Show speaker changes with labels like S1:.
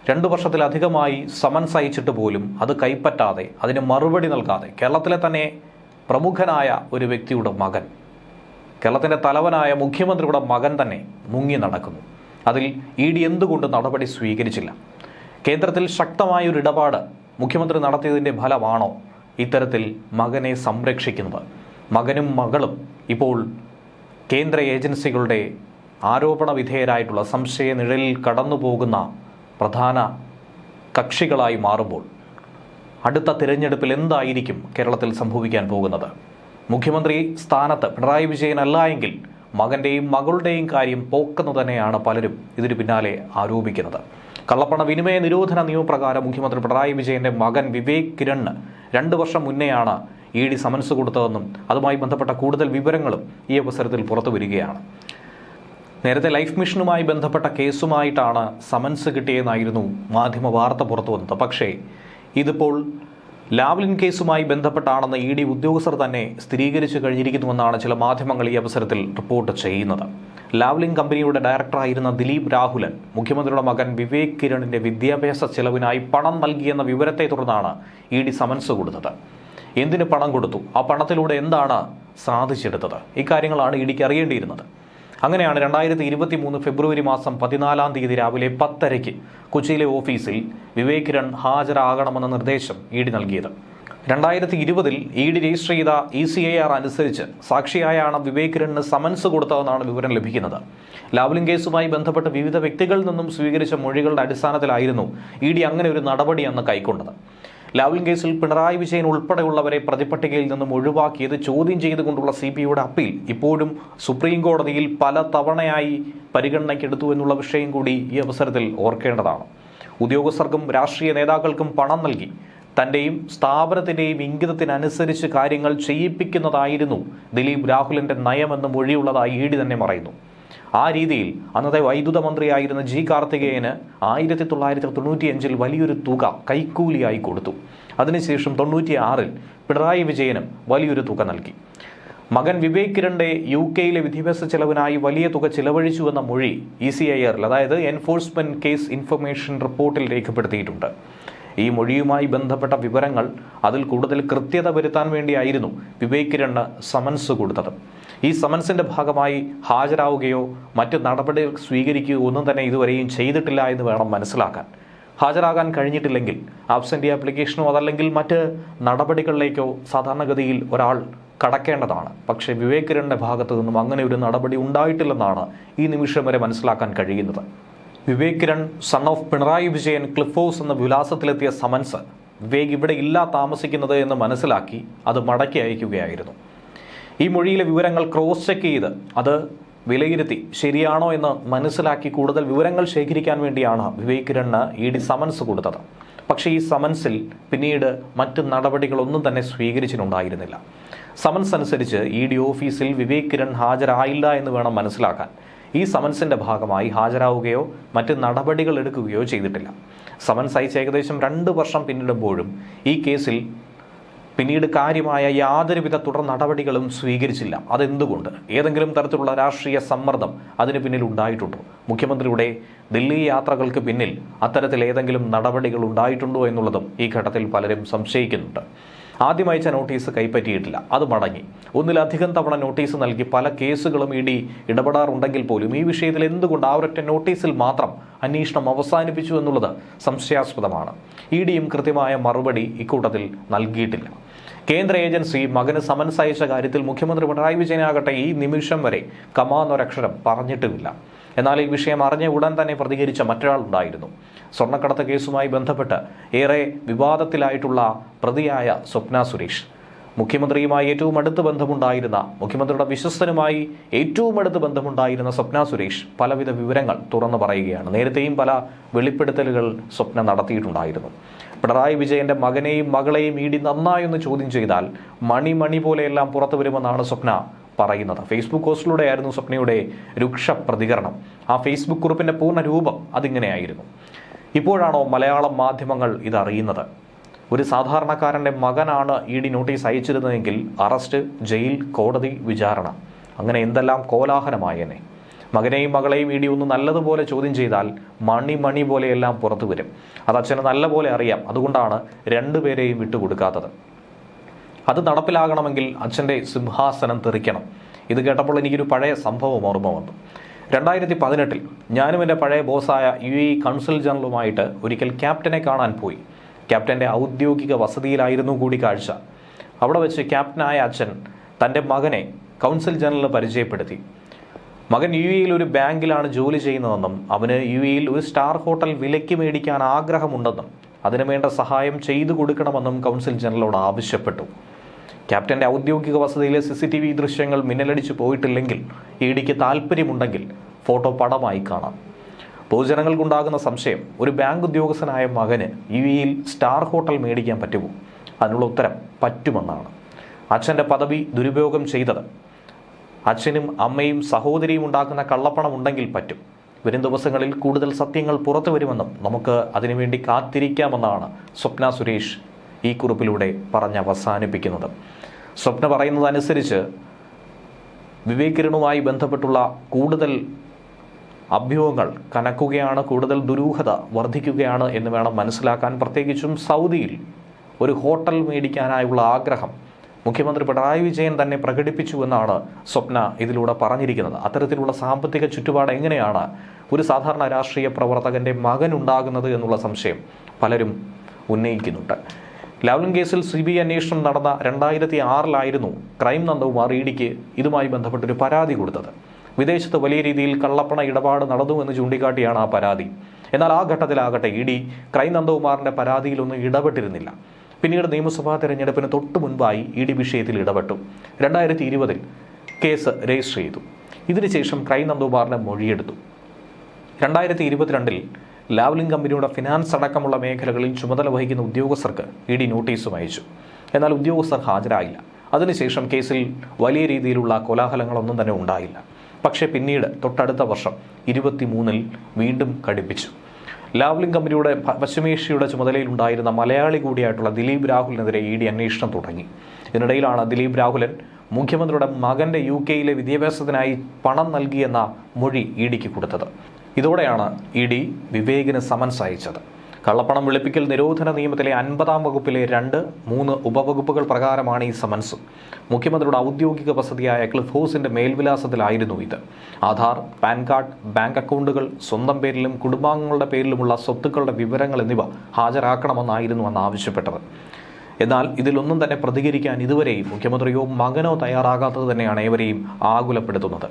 S1: 2 വർഷത്തിലധികമായി സമൻസ് അയച്ചിട്ട് പോലും അത് കൈപ്പറ്റാതെ അതിന് മറുപടി നൽകാതെ കേരളത്തിലെ തന്നെ പ്രമുഖനായ ഒരു വ്യക്തിയുടെ മകൻ, കേരളത്തിൻ്റെ തലവനായ മുഖ്യമന്ത്രിയുടെ മകൻ തന്നെ മുങ്ങി നടക്കുന്നു. അതിൽ ED എന്തുകൊണ്ട് നടപടി സ്വീകരിച്ചില്ല? കേന്ദ്രത്തിൽ ശക്തമായൊരു ഇടപാട് മുഖ്യമന്ത്രി നടത്തിയതിൻ്റെ ഫലമാണോ ഇത്തരത്തിൽ മകനെ സംരക്ഷിക്കുന്നത്? മകനും മകളും ഇപ്പോൾ കേന്ദ്ര ഏജൻസികളുടെ ആരോപണ വിധേയരായിട്ടുള്ള സംശയ നിഴലിൽ കടന്നു പോകുന്ന പ്രധാന കക്ഷികളായി മാറുമ്പോൾ അടുത്ത തിരഞ്ഞെടുപ്പിൽ എന്തായിരിക്കും കേരളത്തിൽ സംഭവിക്കാൻ പോകുന്നത്? മുഖ്യമന്ത്രി സ്ഥാനത്ത് പിണറായി വിജയൻ അല്ല എങ്കിൽ മകൻ്റെയും മകളുടെയും കാര്യം പോക്കെന്ന് തന്നെയാണ് പലരും ഇതിന് പിന്നാലെ ആരോപിക്കുന്നത്. കള്ളപ്പണ വിനിമയ നിരോധന നിയമപ്രകാരം മുഖ്യമന്ത്രി പിണറായി വിജയന്റെ മകൻ വിവേക് കിരണിന് 2 വർഷം മുന്നെയാണ് ED സമൻസ് കൊടുത്തതെന്നും അതുമായി ബന്ധപ്പെട്ട കൂടുതൽ വിവരങ്ങളും ഈ അവസരത്തിൽ പുറത്തു വരികയാണ്. നേരത്തെ ലൈഫ് മിഷനുമായി ബന്ധപ്പെട്ട കേസുമായിട്ടാണ് സമൻസ് കിട്ടിയെന്നായിരുന്നു മാധ്യമ വാർത്ത പുറത്തു വന്നത്. പക്ഷേ ഇതിപ്പോൾ ലാവ്ലിൻ കേസുമായി ബന്ധപ്പെട്ടാണെന്ന് ED ഉദ്യോഗസ്ഥർ തന്നെ സ്ഥിരീകരിച്ചു കഴിഞ്ഞിരിക്കുന്നുവെന്നാണ് ചില മാധ്യമങ്ങൾ ഈ അവസരത്തിൽ റിപ്പോർട്ട് ചെയ്യുന്നത്. ലാവ്ലിൻ കമ്പനിയുടെ ഡയറക്ടറായിരുന്ന ദിലീപ് രാഹുലൻ മുഖ്യമന്ത്രിയുടെ മകൻ വിവേക് കിരണിന്റെ വിദ്യാഭ്യാസ ചെലവിനായി പണം നൽകിയെന്ന വിവരത്തെ തുടർന്നാണ് ED സമൻസ് കൊടുത്തത്. എന്തിന് പണം കൊടുത്തു? ആ പണത്തിലൂടെ എന്താണ് സാധിച്ചെടുത്തത്? ഇക്കാര്യങ്ങളാണ് EDക്ക് അറിയേണ്ടിയിരുന്നത്. അങ്ങനെയാണ് 2023 ഫെബ്രുവരി മാസം 14-ാം തീയതി രാവിലെ 10:30 കൊച്ചിയിലെ ഓഫീസിൽ വിവേക് കിരൺ ഹാജരാകണമെന്ന നിർദ്ദേശം ED നൽകിയത്. 2020 ED രജിസ്റ്റർ ചെയ്ത ECIR അനുസരിച്ച് സാക്ഷിയായാണ് വിവേക് കിരണിന് സമൻസ് കൊടുത്തതെന്നാണ് വിവരം ലഭിക്കുന്നത്. ലാവ്ലിൻ കേസുമായി ബന്ധപ്പെട്ട് വിവിധ വ്യക്തികളിൽ നിന്നും സ്വീകരിച്ച മൊഴികളുടെ അടിസ്ഥാനത്തിലായിരുന്നു ED അങ്ങനെ ഒരു നടപടി അന്ന് കൈക്കൊണ്ടത്. ലാവ്ലിൻ കേസിൽ പിണറായി വിജയൻ ഉൾപ്പെടെയുള്ളവരെ പ്രതിപട്ടികയിൽ നിന്നും ഒഴിവാക്കിയത് ചോദ്യം ചെയ്തുകൊണ്ടുള്ള CBIയുടെ അപ്പീൽ ഇപ്പോഴും സുപ്രീം കോടതിയിൽ പല തവണയായി പരിഗണനയ്ക്കെടുത്തു എന്നുള്ള വിഷയം കൂടി ഈ അവസരത്തിൽ ഓർക്കേണ്ടതാണ്. ഉദ്യോഗസ്ഥർക്കും രാഷ്ട്രീയ നേതാക്കൾക്കും പണം നൽകി തൻ്റെയും സ്ഥാപനത്തിൻ്റെയും ഇംഗിതത്തിനനുസരിച്ച് കാര്യങ്ങൾ ചെയ്യിപ്പിക്കുന്നതായിരുന്നു ദിലീപ് രാഹുലിൻ്റെ നയമെന്ന് മൊഴിയുള്ളതായി ED തന്നെ പറയുന്നു. ആ രീതിയിൽ അന്നത്തെ വൈദ്യുത മന്ത്രിയായിരുന്ന G കാർത്തികേയന് 1995 വലിയൊരു തുക കൈക്കൂലിയായി കൊടുത്തു. അതിനുശേഷം 96 പിണറായി വിജയനും വലിയൊരു തുക നൽകി. മകൻ വിവേക് കിരണിന്റെ UK വിദ്യാഭ്യാസ ചെലവിനായി വലിയ തുക ചിലവഴിച്ചുവെന്ന മൊഴി ECIR അതായത് എൻഫോഴ്സ്മെന്റ് കേസ് ഇൻഫർമേഷൻ റിപ്പോർട്ടിൽ രേഖപ്പെടുത്തിയിട്ടുണ്ട്. ഈ മൊഴിയുമായി ബന്ധപ്പെട്ട വിവരങ്ങൾ അതിൽ കൂടുതൽ കൃത്യത വരുത്താൻ വേണ്ടിയായിരുന്നു വിവേക് കിരണിന് സമൻസ് കൊടുത്തത്. ഈ സമൻസിന്റെ ഭാഗമായി ഹാജരാവുകയോ മറ്റ് നടപടികൾ സ്വീകരിക്കുകയോ ഒന്നും തന്നെ ഇതുവരെയും ചെയ്തിട്ടില്ല എന്ന് വേണം മനസ്സിലാക്കാൻ. ഹാജരാകാൻ കഴിഞ്ഞിട്ടില്ലെങ്കിൽ ആബ്സെൻ്റി ആപ്ലിക്കേഷനോ അതല്ലെങ്കിൽ മറ്റ് നടപടികളിലേക്കോ സാധാരണഗതിയിൽ ഒരാൾ കടക്കേണ്ടതാണ്. പക്ഷേ വിവേക് കിരണിന്റെ ഭാഗത്തു നിന്നും അങ്ങനെ ഒരു നടപടി ഉണ്ടായിട്ടില്ലെന്നാണ് ഈ നിമിഷം വരെ മനസ്സിലാക്കാൻ കഴിയുന്നത്. Vivek Kiran son of Pinarayi Vijayan Cliff House എന്ന വിലാസത്തിലെത്തിയ സമൻസ് വിവേക് ഇവിടെ ഇല്ല താമസിക്കുന്നത് എന്ന് മനസ്സിലാക്കി അത് മടക്കി അയക്കുകയായിരുന്നു. ഈ മൊഴിയിലെ വിവരങ്ങൾ ക്രോസ് ചെക്ക് ചെയ്ത് അത് വിലയിരുത്തി ശരിയാണോ എന്ന് മനസ്സിലാക്കി കൂടുതൽ വിവരങ്ങൾ ശേഖരിക്കാൻ വേണ്ടിയാണ് വിവേക് കിരണിന് ED സമൻസ് കൊടുത്തത്. പക്ഷേ ഈ സമൻസിൽ പിന്നീട് മറ്റ് നടപടികളൊന്നും തന്നെ സ്വീകരിച്ചിട്ടുണ്ടായിരുന്നില്ല. സമൻസ് അനുസരിച്ച് ED ഓഫീസിൽ വിവേക് കിരൺ ഹാജരായില്ല എന്ന് വേണം മനസ്സിലാക്കാൻ. ഈ സമൻസിന്റെ ഭാഗമായി ഹാജരാവുകയോ മറ്റ് നടപടികൾ എടുക്കുകയോ ചെയ്തിട്ടില്ല. സമൻസ് അയച്ച് ഏകദേശം 2 വർഷം പിന്നിടുമ്പോഴും ഈ കേസിൽ പിന്നീട് കാര്യമായ യാതൊരുവിധ തുടർ നടപടികളും സ്വീകരിച്ചില്ല. അതെന്തുകൊണ്ട്? ഏതെങ്കിലും തരത്തിലുള്ള രാഷ്ട്രീയ സമ്മർദ്ദം അതിന് പിന്നിൽ ഉണ്ടായിട്ടുണ്ടോ? മുഖ്യമന്ത്രിയുടെ ദില്ലി യാത്രകൾക്ക് പിന്നിൽ അത്തരത്തിൽ ഏതെങ്കിലും നടപടികൾ ഉണ്ടായിട്ടുണ്ടോ എന്നുള്ളതും ഈ ഘട്ടത്തിൽ പലരും സംശയിക്കുന്നുണ്ട്. ആദ്യം അയച്ച നോട്ടീസ് കൈപ്പറ്റിയിട്ടില്ല, അത് മടങ്ങി. ഒന്നിലധികം തവണ നോട്ടീസ് നൽകി പല കേസുകളും ED ഇടപെടാറുണ്ടെങ്കിൽ പോലും ഈ വിഷയത്തിൽ എന്തുകൊണ്ട് ആ ഒരൊറ്റ നോട്ടീസിൽ മാത്രം അന്വേഷണം അവസാനിപ്പിച്ചു എന്നുള്ളത് സംശയാസ്പദമാണ്. EDയും കൃത്യമായ മറുപടി ഇക്കൂട്ടത്തിൽ നൽകിയിട്ടില്ല. കേന്ദ്ര ഏജൻസി മകന് സമൻസ് അയച്ച കാര്യത്തിൽ മുഖ്യമന്ത്രി പിണറായി വിജയനാകട്ടെ ഈ നിമിഷം വരെ കമാന്നൊരക്ഷരം പറഞ്ഞിട്ടുമില്ല. എന്നാൽ ഈ വിഷയം അറിഞ്ഞ ഉടൻ തന്നെ പ്രതികരിച്ച മറ്റൊരാളുണ്ടായിരുന്നു. സ്വർണ്ണക്കടത്ത് കേസുമായി ബന്ധപ്പെട്ട് ഏറെ വിവാദത്തിലായിട്ടുള്ള പ്രതിയായ സ്വപ്ന സുരേഷ്. മുഖ്യമന്ത്രിയുമായി ഏറ്റവും അടുത്ത് ബന്ധമുണ്ടായിരുന്ന, മുഖ്യമന്ത്രിയുടെ വിശ്വസ്തനുമായി ഏറ്റവും അടുത്ത് ബന്ധമുണ്ടായിരുന്ന സ്വപ്ന സുരേഷ് പലവിധ വിവരങ്ങൾ തുറന്നു പറയുകയാണ്. നേരത്തെയും പല വെളിപ്പെടുത്തലുകൾ സ്വപ്ന നടത്തിയിട്ടുണ്ടായിരുന്നു. പിണറായി വിജയന്റെ മകനെയും മകളെയും ED നന്നായൊന്ന് ചോദ്യം ചെയ്താൽ മണി പോലെയെല്ലാം പുറത്തു വരുമെന്നാണ് സ്വപ്ന പറയുന്നത്. ഫേസ്ബുക്ക് പോസ്റ്റിലൂടെയായിരുന്നു സ്വപ്നയുടെ രൂക്ഷ പ്രതികരണം. ആ ഫേസ്ബുക്ക് കുറിപ്പിന്റെ പൂർണ്ണ രൂപം അതിങ്ങനെയായിരുന്നു. ഇപ്പോഴാണോ മലയാളം മാധ്യമങ്ങൾ ഇതറിയുന്നത്? ഒരു സാധാരണക്കാരൻ്റെ മകനാണ് ED നോട്ടീസ് അയച്ചിരുന്നതെങ്കിൽ അറസ്റ്റ്, ജയിൽ, കോടതി, വിചാരണ, അങ്ങനെ എന്തെല്ലാം കോലാഹലമായേനെ. മകനെയും മകളെയും ഇ ഡി ഒന്ന് നല്ലതുപോലെ ചോദ്യം ചെയ്താൽ മണി പോലെയെല്ലാം പുറത്തു വരും. അത് അച്ഛന് നല്ലപോലെ അറിയാം. അതുകൊണ്ടാണ് രണ്ടുപേരെയും വിട്ടുകൊടുക്കാത്തത്. അത് നടപ്പിലാകണമെങ്കിൽ അച്ഛൻ്റെ സിംഹാസനം തെറിക്കണം. ഇത് കേട്ടപ്പോൾ എനിക്കൊരു പഴയ സംഭവം ഓർമ്മ വന്നു. 2018 ഞാനും എൻ്റെ പഴയ ബോസായ UAE കൗൺസിൽ ജനറലുമായിട്ട് ഒരിക്കൽ ക്യാപ്റ്റനെ കാണാൻ പോയി. ക്യാപ്റ്റൻ്റെ ഔദ്യോഗിക വസതിയിലായിരുന്നു കൂടിക്കാഴ്ച. അവിടെ വെച്ച് ക്യാപ്റ്റനായ അച്ഛൻ തൻ്റെ മകനെ കൗൺസിൽ ജനറലിന് പരിചയപ്പെടുത്തി. മകൻ UAEയിൽ ഒരു ബാങ്കിലാണ് ജോലി ചെയ്യുന്നതെന്നും അവന് UAEയിൽ ഒരു സ്റ്റാർ ഹോട്ടൽ വിലയ്ക്ക് മേടിക്കാൻ ആഗ്രഹമുണ്ടെന്നും അതിനു വേണ്ട സഹായം ചെയ്തു കൊടുക്കണമെന്നും കൗൺസിൽ ജനറലോട് ആവശ്യപ്പെട്ടു. ക്യാപ്റ്റൻ്റെ ഔദ്യോഗിക വസതിയിലെ CCTV ദൃശ്യങ്ങൾ മിന്നലടിച്ചു പോയിട്ടില്ലെങ്കിൽ EDക്ക് താല്പര്യമുണ്ടെങ്കിൽ ഫോട്ടോ പടമായി കാണാം. പൊതുജനങ്ങൾക്കുണ്ടാകുന്ന സംശയം, ഒരു ബാങ്ക് ഉദ്യോഗസ്ഥനായ മകന് UAEയിൽ സ്റ്റാർ ഹോട്ടൽ മേടിക്കാൻ പറ്റുമോ? അതിനുള്ള ഉത്തരം പറ്റുമെന്നാണ്. അച്ഛൻ്റെ പദവി ദുരുപയോഗം ചെയ്തത് അച്ഛനും അമ്മയും സഹോദരിയും ഉണ്ടാക്കുന്ന കള്ളപ്പണം ഉണ്ടെങ്കിൽ പറ്റും. വരും ദിവസങ്ങളിൽ കൂടുതൽ സത്യങ്ങൾ പുറത്തു വരുമെന്നും നമുക്ക് അതിനുവേണ്ടി കാത്തിരിക്കാമെന്നാണ് സ്വപ്ന സുരേഷ് ഈ കുറിപ്പിലൂടെ പറഞ്ഞ് അവസാനിപ്പിക്കുന്നത്. സ്വപ്ന പറയുന്നതനുസരിച്ച് വിവേക് കിരണുമായി ബന്ധപ്പെട്ടുള്ള കൂടുതൽ അഭ്യൂഹങ്ങൾ കനക്കുകയാണ്, കൂടുതൽ ദുരൂഹത വർദ്ധിക്കുകയാണ് എന്ന് വേണം മനസ്സിലാക്കാൻ. പ്രത്യേകിച്ചും സൗദിയിൽ ഒരു ഹോട്ടൽ മേടിക്കാനായുള്ള ആഗ്രഹം മുഖ്യമന്ത്രി പിണറായി വിജയൻ തന്നെ പ്രകടിപ്പിച്ചുവെന്നാണ് സ്വപ്ന ഇതിലൂടെ പറഞ്ഞിരിക്കുന്നത്. അത്തരത്തിലുള്ള സാമ്പത്തിക ചുറ്റുപാട് എങ്ങനെയാണ് ഒരു സാധാരണ രാഷ്ട്രീയ പ്രവർത്തകൻ്റെ മകനുണ്ടാകുന്നത് എന്നുള്ള സംശയം പലരും ഉന്നയിക്കുന്നുണ്ട്. ലാവ്ലിൻ കേസിൽ CBI അന്വേഷണം നടന്ന 2006 ക്രൈം നന്ദകുമാർ EDക്ക് ഇതുമായി ബന്ധപ്പെട്ടൊരു പരാതി കൊടുത്തത്. വിദേശത്ത് വലിയ രീതിയിൽ കള്ളപ്പണ ഇടപാട് നടന്നുവെന്ന് ചൂണ്ടിക്കാട്ടിയാണ് ആ പരാതി. എന്നാൽ ആ ഘട്ടത്തിലാകട്ടെ ED ക്രൈം നന്ദകുമാറിൻ്റെ പരാതിയിലൊന്നും ഇടപെട്ടിരുന്നില്ല. പിന്നീട് നിയമസഭാ തെരഞ്ഞെടുപ്പിന് തൊട്ടു മുൻപായി ED വിഷയത്തിൽ ഇടപെട്ടു. 2020 കേസ് രജിസ്റ്റർ ചെയ്തു. ഇതിനുശേഷം ക്രൈം നന്ദകുമാറിനെ മൊഴിയെടുത്തു. 2022 ലാവ്ലിൻ കമ്പനിയുടെ ഫിനാൻസ് അടക്കമുള്ള മേഖലകളിൽ ചുമതല വഹിക്കുന്ന ഉദ്യോഗസ്ഥർക്ക് ED നോട്ടീസും അയച്ചു. എന്നാൽ ഉദ്യോഗസ്ഥർ ഹാജരായില്ല. അതിനുശേഷം കേസിൽ വലിയ രീതിയിലുള്ള കോലാഹലങ്ങളൊന്നും തന്നെ ഉണ്ടായില്ല. പക്ഷേ പിന്നീട് തൊട്ടടുത്ത വർഷം 23 വീണ്ടും കടുപ്പിച്ചു. ലാവ്ലിൻ കമ്പനിയുടെ പശ്ചിമേഷ്യയുടെ ചുമതലയിലുണ്ടായിരുന്ന മലയാളി കൂടിയായിട്ടുള്ള ദിലീപ് രാഹുലിനെതിരെ ED അന്വേഷണം തുടങ്ങി. ഇതിനിടയിലാണ് ദിലീപ് രാഹുലൻ മുഖ്യമന്ത്രിയുടെ മകൻ്റെ UK വിദ്യാഭ്യാസത്തിനായി പണം നൽകിയെന്ന മൊഴി EDക്ക് കൊടുത്തത്. ഇതോടെയാണ് ED വിവേകിന് സമൻസ് അയച്ചത്. കള്ളപ്പണം വെളുപ്പിക്കൽ നിരോധന നിയമത്തിലെ 50-ാം വകുപ്പിലെ 2, 3 ഉപവകുപ്പുകൾ പ്രകാരമാണ് ഈ സമൻസ്. മുഖ്യമന്ത്രിയുടെ ഔദ്യോഗിക വസതിയായ ക്ലിഫ് ഹൗസിന്റെ മേൽവിലാസത്തിലായിരുന്നു ഇത്. ആധാർ, പാൻ കാർഡ്, ബാങ്ക് അക്കൗണ്ടുകൾ, സ്വന്തം പേരിലും കുടുംബാംഗങ്ങളുടെ പേരിലുമുള്ള സ്വത്തുക്കളുടെ വിവരങ്ങൾ എന്നിവ ഹാജരാക്കണമെന്നായിരുന്നു അന്ന് ആവശ്യപ്പെട്ടത്. എന്നാൽ ഇതിലൊന്നും തന്നെ പ്രതികരിക്കാൻ ഇതുവരെയും മുഖ്യമന്ത്രിയോ മകനോ തയ്യാറാകാത്തത് തന്നെയാണ് ഏവരെയും ആകുലപ്പെടുത്തുന്നത്.